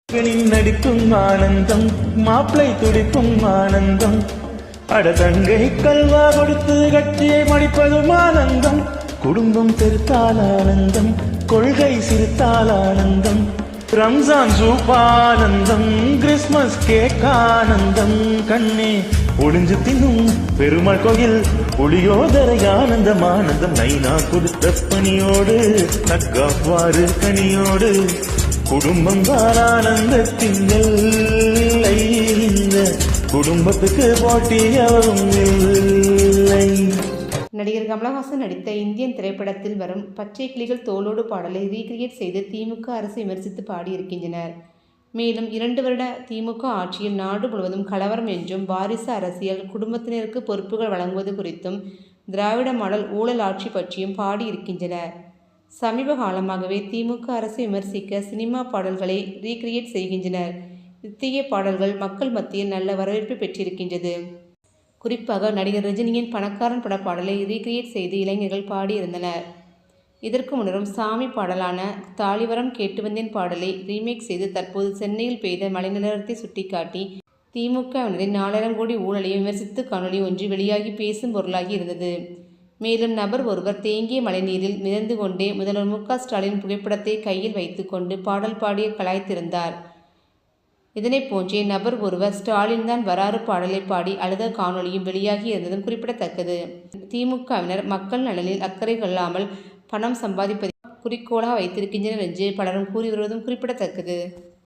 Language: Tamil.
நடிக்கும் ஆனந்தம் மாப்பிளை துடிக்கும் ஆனந்தம் அட தங்கை கல்வா கொடுத்து கட்சியை மடிப்பதும் ஆனந்தம் குடும்பம் பெருத்தால் ஆனந்தம் கொள்கை சிறுத்தால் ஆனந்தம் ரம்ஜான் சூப்பானந்தம் கிறிஸ்மஸ் கேக் ஆனந்தம் கண்ணே ஒளிஞ்சு தின்னும் பெருமாள் கோயில் புளியோதரை ஆனந்தம் ஆனந்தம் நைனா கொடுத்த பணியோடு தக்காவாறு கனியோடு குடும்பம் தான் ஆனந்தத்தின் எல்லை இந்த குடும்பத்துக்கு போட்டி எவரும் இல்லை. நடிகர் கமலஹாசன் நடித்த இந்தியன் திரைப்படத்தில் வரும் பச்சை கிளிகள் தோளோடு பாடலை ரீக்ரியேட் செய்து திமுக அரசு விமர்சித்து பாடியிருக்கின்றனர். மேலும் 2 வருட திமுக ஆட்சியில் நாடு முழுவதும் கலவரம் என்றும் வாரிசு அரசியல், குடும்பத்தினருக்கு பொறுப்புகள் வழங்குவது குறித்தும், திராவிட மாடல் ஊழல் ஆட்சி பற்றியும் பாடியிருக்கின்றனர். சமீப காலமாகவே திமுக அரசு விமர்சிக்க சினிமா பாடல்களை ரீக்ரியேட் செய்கின்றனர். இத்தகைய பாடல்கள் மக்கள் மத்தியில் நல்ல வரவேற்பு பெற்றிருக்கின்றது. குறிப்பாக நடிகர் ரஜினியின் பணக்காரன் பட பாடலை ரீக்ரியேட் செய்து இளைஞர்கள் பாடியிருந்தனர். இதற்கு முன்னரும் சாமி பாடலான தாலிவரம் கேட்டு வந்தேன் பாடலை ரீமேக் செய்து தற்போது சென்னையில் பெய்த மழை நிலவரத்தை சுட்டிக்காட்டி திமுகவினரின் 4000 கோடி ஊழலை விமர்சித்து காணொலி ஒன்று வெளியாகி பேசும் பொருளாகி இருந்தது. மேலும் நபர் ஒருவர் தேங்கிய மழைநீரில் மிதந்து கொண்டே முதல்வர் மு.க. ஸ்டாலின் புகைப்படத்தை கையில் வைத்துக்கொண்டு பாடல் பாடிய கலாய்த்திருந்தார். இதனை போன்றே நபர் ஒருவர் ஸ்டாலின் தான் வராறு பாடலை பாடி அழுத காணொலியும் வெளியாகி இருந்ததும் குறிப்பிடத்தக்கது. திமுகவினர் மக்கள் நலனில் அக்கறை கொள்ளாமல் பணம் சம்பாதிப்பதை குறிக்கோளாக வைத்திருக்கின்றனர் என்று பலரும் கூறி வருவதும் குறிப்பிடத்தக்கது.